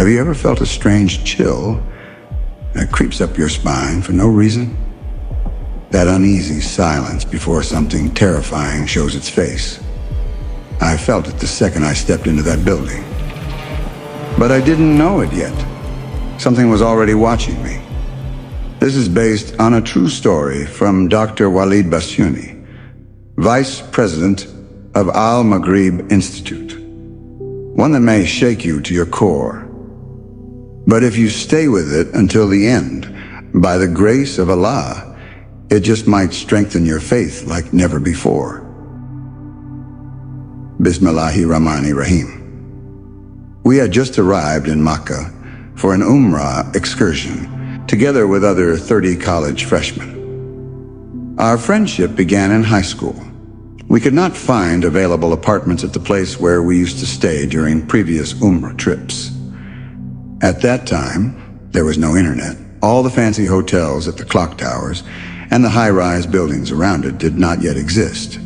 Have you ever felt a strange chill that creeps up your spine for no reason? That uneasy silence before something terrifying shows its face. I felt it the second I stepped into that building. But I didn't know it yet. Something was already watching me. This is based on a true story from Dr. Waleed Basyouni, Vice President of Al-Maghrib Institute. One that may shake you to your core. But if you stay with it until the end, by the grace of Allah, it just might strengthen your faith like never before. Bismillaahir-Rahmanir-Rahim. We had just arrived in Mecca for an Umrah excursion, together with other 30 college freshmen. Our friendship began in high school. We could not find available apartments at the place where we used to stay during previous Umrah trips. At that time, there was no internet. All the fancy hotels at the clock towers and the high-rise buildings around it did not yet exist.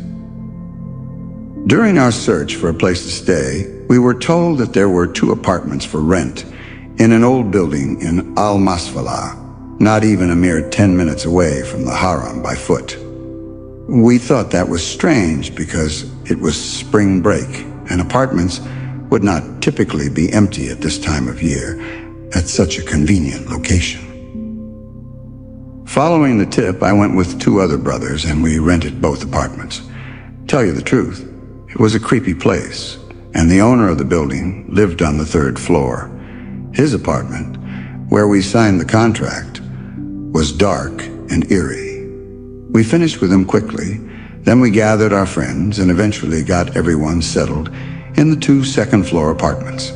During our search for a place to stay, we were told that there were 2 apartments for rent in an old building in Al-Masfala, not even a mere 10 minutes away from the Haram by foot. We thought that was strange because it was spring break and apartments would not typically be empty at this time of year at such a convenient location. Following the tip, I went with 2 other brothers and we rented both apartments. Tell you the truth, it was a creepy place, and the owner of the building lived on the 3rd floor. His apartment, where we signed the contract, was dark and eerie. We finished with him quickly, then we gathered our friends and eventually got everyone settled in the 2 second-floor apartments.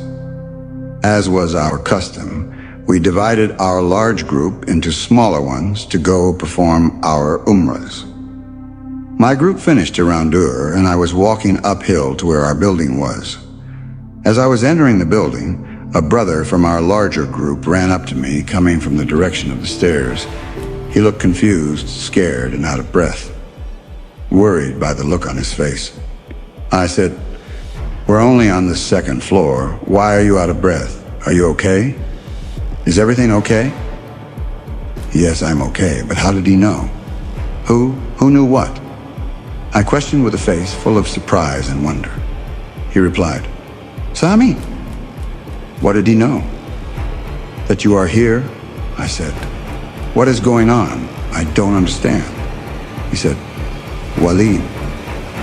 As was our custom, we divided our large group into smaller ones to go perform our Umrahs. My group finished around Dhikr, and I was walking uphill to where our building was. As I was entering the building, a brother from our larger group ran up to me, coming from the direction of the stairs. He looked confused, scared, and out of breath, worried by the look on his face. I said, "We're only on the 2nd floor. Why are you out of breath? Are you okay? Is everything okay?" "Yes, I'm okay, but how did he know?" Who knew what?" I questioned with a face full of surprise and wonder. He replied, "Sami." "What did he know?" "That you are here," I said. "What is going on? I don't understand." He said, "Waleed,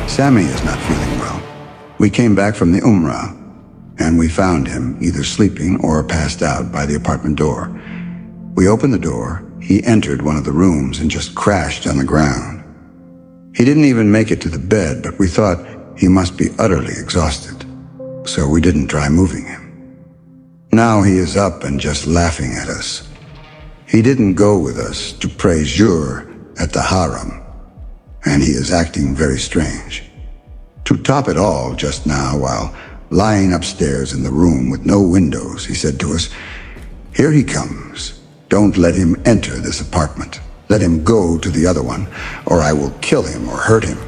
Sami is not feeling well. We came back from the Umrah, and we found him either sleeping or passed out by the apartment door. We opened the door, he entered one of the rooms and just crashed on the ground. He didn't even make it to the bed, but we thought he must be utterly exhausted, so we didn't try moving him. Now he is up and just laughing at us. He didn't go with us to pray Zuhr at the Haram, and he is acting very strange. To top it all, just now, while lying upstairs in the room with no windows, he said to us, 'Here he comes. Don't let him enter this apartment. Let him go to the other one, or I will kill him or hurt him.'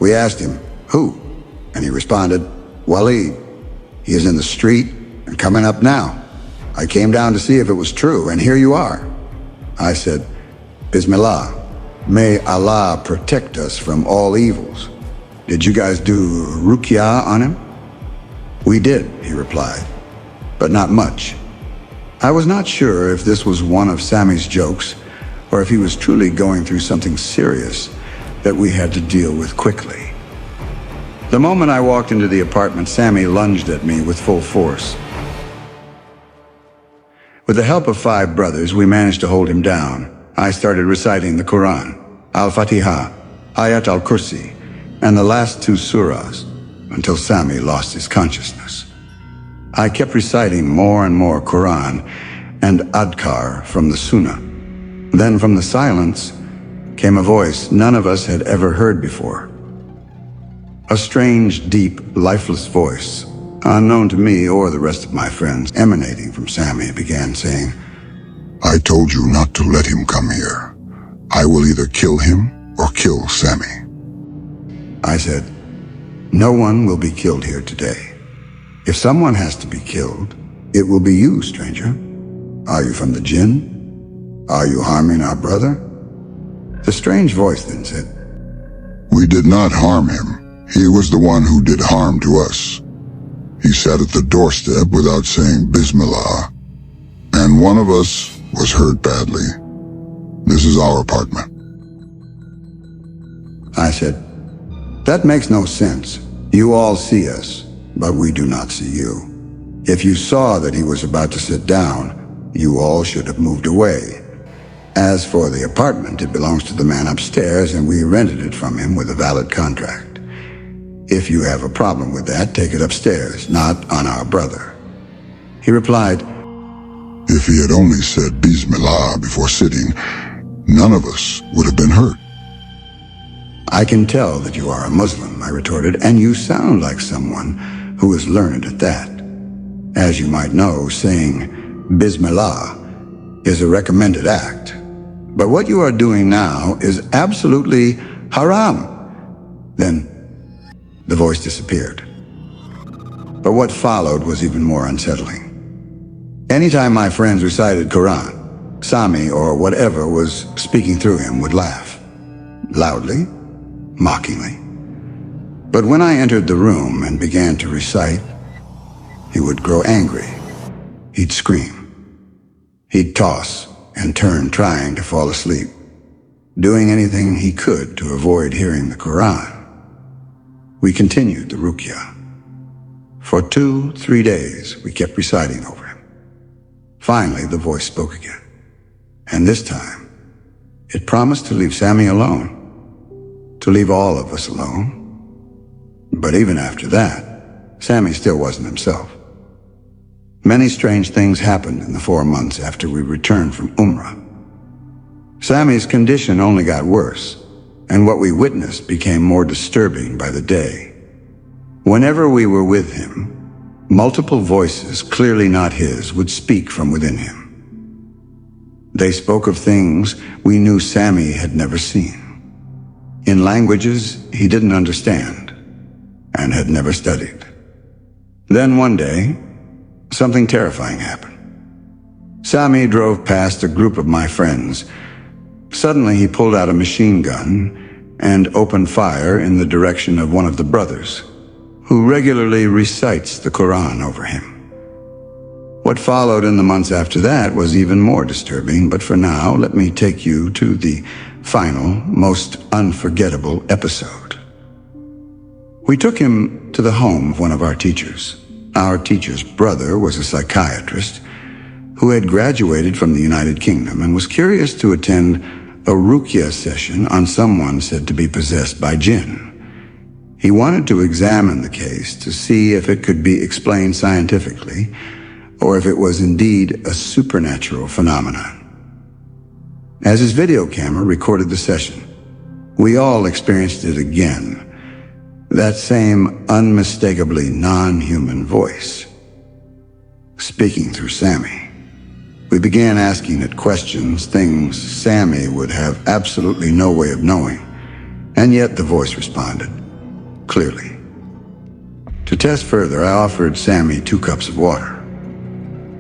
We asked him, 'Who?' And he responded, 'Waleed. He is in the street and coming up now. I came down to see if it was true, and here you are.' I said, 'Bismillah. May Allah protect us from all evils. Did you guys do Ruqyah on him?' 'We did,' he replied, 'but not much.' I was not sure if this was one of Sami's jokes, or if he was truly going through something serious that we had to deal with quickly. The moment I walked into the apartment, Sami lunged at me with full force. With the help of 5 brothers, we managed to hold him down. I started reciting the Quran, Al-Fatiha, Ayat al-Kursi, and the last 2 surahs, until Sami lost his consciousness. I kept reciting more and more Quran and adhkar from the Sunnah. Then from the silence came a voice none of us had ever heard before. A strange, deep, lifeless voice, unknown to me or the rest of my friends, emanating from Sami, began saying, "I told you not to let him come here. I will either kill him or kill Sami." I said, "No one will be killed here today. If someone has to be killed, "It will be you, stranger. Are you from the jinn? Are you harming our brother?" The strange voice then said, "We did not harm him. He was the one who did harm to us. He sat at the doorstep without saying Bismillah, and one of us was hurt badly. This is our apartment." I said, "That makes no sense. You all see us, but we do not see you. If you saw that he was about to sit down, you all should have moved away. As for the apartment, it belongs to the man upstairs, and we rented it from him with a valid contract. If you have a problem with that, take it upstairs, not on our brother." He replied, "If he had only said Bismillah before sitting, none of us would have been hurt." "I can tell that you are a Muslim," I retorted, "and you sound like someone who is learned at that. As you might know, saying Bismillah is a recommended act. But what you are doing now is absolutely haram." Then the voice disappeared. But what followed was even more unsettling. Anytime my friends recited Quran, Sami or whatever was speaking through him would laugh, loudly, mockingly. But when I entered the room and began to recite, he would grow angry. He'd scream. He'd toss and turn, trying to fall asleep, doing anything he could to avoid hearing the Quran. We continued the Ruqyah. For 2-3 days, we kept reciting over him. Finally, the voice spoke again. And this time, it promised to leave Sami alone, to leave all of us alone. But even after that, Sami still wasn't himself. Many strange things happened in the 4 months after we returned from Umrah. Sami's condition only got worse, and what we witnessed became more disturbing by the day. Whenever we were with him, multiple voices, clearly not his, would speak from within him. They spoke of things we knew Sami had never seen, in languages he didn't understand and had never studied. Then one day, something terrifying happened. Sami drove past a group of my friends. Suddenly he pulled out a machine gun and opened fire in the direction of one of the brothers, who regularly recites the Quran over him. What followed in the months after that was even more disturbing, but for now, let me take you to the final, most unforgettable episode. We took him to the home of one of our teachers. Our teacher's brother was a psychiatrist who had graduated from the United Kingdom and was curious to attend a Ruqyah session on someone said to be possessed by jinn. He wanted to examine the case to see if it could be explained scientifically or if it was indeed a supernatural phenomenon. As his video camera recorded the session, we all experienced it again. That same unmistakably non-human voice, speaking through Sami. We began asking it questions, things Sami would have absolutely no way of knowing, and yet the voice responded, clearly. To test further, I offered Sami 2 cups of water.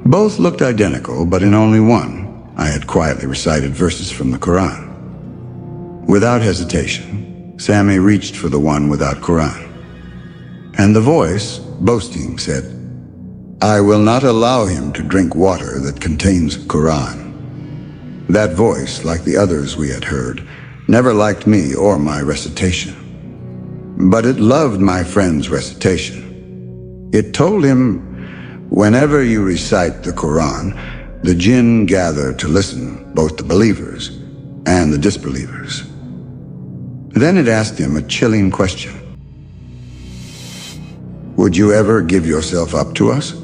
Both looked identical, but in only one, I had quietly recited verses from the Quran. Without hesitation, Sami reached for the one without Quran. And the voice, boasting, said, "I will not allow him to drink water that contains Quran." That voice, like the others we had heard, never liked me or my recitation. But it loved my friend's recitation. It told him, whenever you recite the Quran, the jinn gather to listen, both the believers and the disbelievers. Then it asked him a chilling question. "Would you ever give yourself up to us?"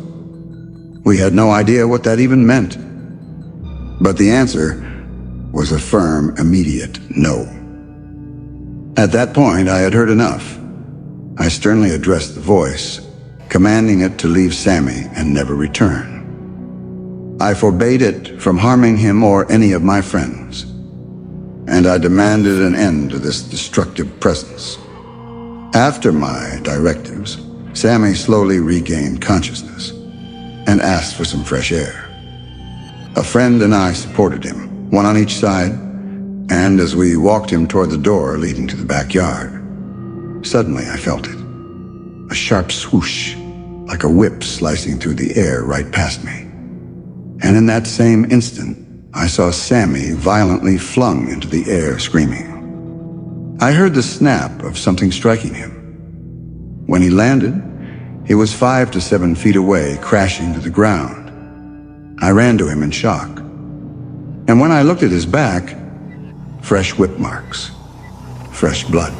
We had no idea what that even meant. But the answer was a firm, immediate no. At that point, I had heard enough. I sternly addressed the voice, commanding it to leave Sami and never return. I forbade it from harming him or any of my friends, and I demanded an end to this destructive presence. After my directives, Sami slowly regained consciousness. and asked for some fresh air. A friend and I supported him, one on each side, and as we walked him toward the door leading to the backyard, suddenly I felt it. A sharp swoosh, like a whip slicing through the air right past me. And in that same instant, I saw Sami violently flung into the air, screaming. I heard the snap of something striking him. When he landed, he was 5 to 7 feet away, crashing to the ground. I ran to him in shock. And when I looked at his back, fresh whip marks, fresh blood.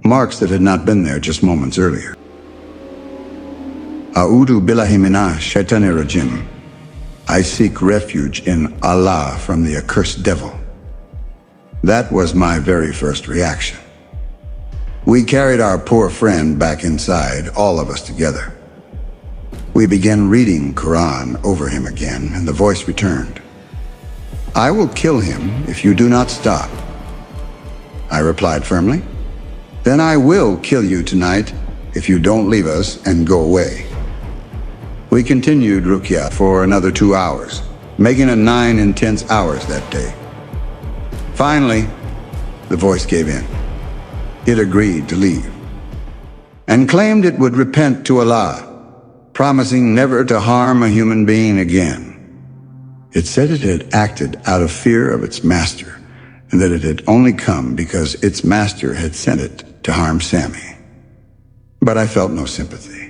Marks that had not been there just moments earlier. A'udhu billahi minash shaitanir rajim. I seek refuge in Allah from the accursed devil. That was my very first reaction. We carried our poor friend back inside, all of us together. We began reading Quran over him again, and the voice returned. I will kill him if you do not stop. I replied firmly. Then I will kill you tonight if you don't leave us and go away. We continued Ruqyah for another 2 hours, making it 9 intense hours that day. Finally, the voice gave in. It agreed to leave and claimed it would repent to Allah, promising never to harm a human being again. It said it had acted out of fear of its master, and that it had only come because its master had sent it to harm Sami. But I felt no sympathy.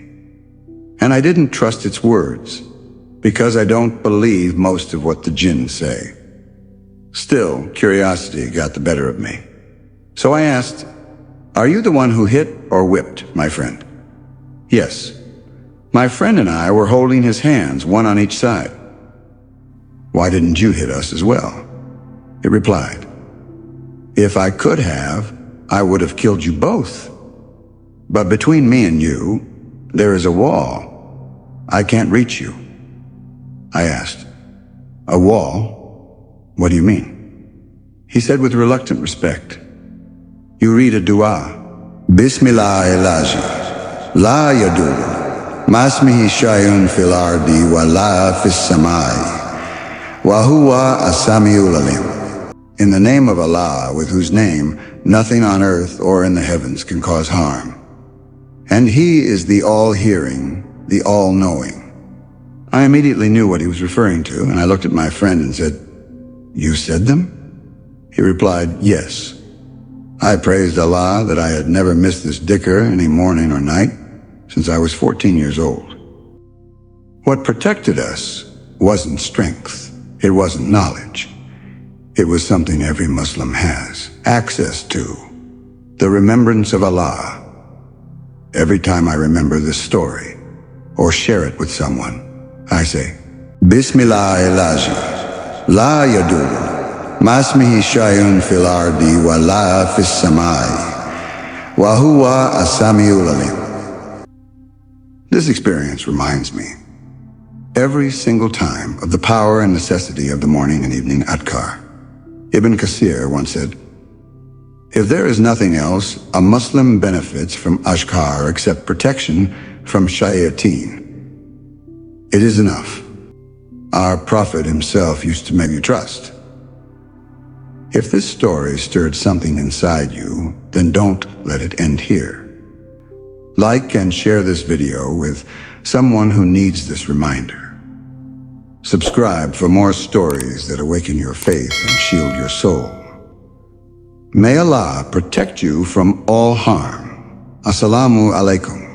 And I didn't trust its words, because I don't believe most of what the jinn say. Still, curiosity got the better of me. So I asked, are you the one who hit or whipped my friend? Yes. My friend and I were holding his hands, one on each side. Why didn't you hit us as well? It replied, if I could have, I would have killed you both. But between me and you, there is a wall. I can't reach you. I asked, a wall? What do you mean? He said with reluctant respect, you read a dua, Bismillaahil-ladhi, la yadurru, shay'un fil-ardhi wa fis-samaai, huwa As-Samee'ul Aleem. In the name of Allah, with whose name nothing on earth or in the heavens can cause harm. And He is the all-hearing, the all-knowing. I immediately knew what he was referring to, and I looked at my friend and said, you said them? He replied, yes. I praised Allah that I had never missed this dhikr any morning or night since I was 14 years old. What protected us wasn't strength. It wasn't knowledge. It was something every Muslim has access to, the remembrance of Allah. Every time I remember this story or share it with someone, I say, Bismillaahil-ladhi, la yadurru, shay'un fil-ardhi wa fis-samaai, huwa As-Samee'ul Aleem. This experience reminds me every single time of the power and necessity of the morning and evening adhkar. Ibn Kathir once said, if there is nothing else, a Muslim benefits from adhkar except protection from shayateen. It is enough. Our Prophet himself used to make you trust. If this story stirred something inside you, then don't let it end here. Like and share this video with someone who needs this reminder. Subscribe for more stories that awaken your faith and shield your soul. May Allah protect you from all harm. As-Samee'ul Aleem.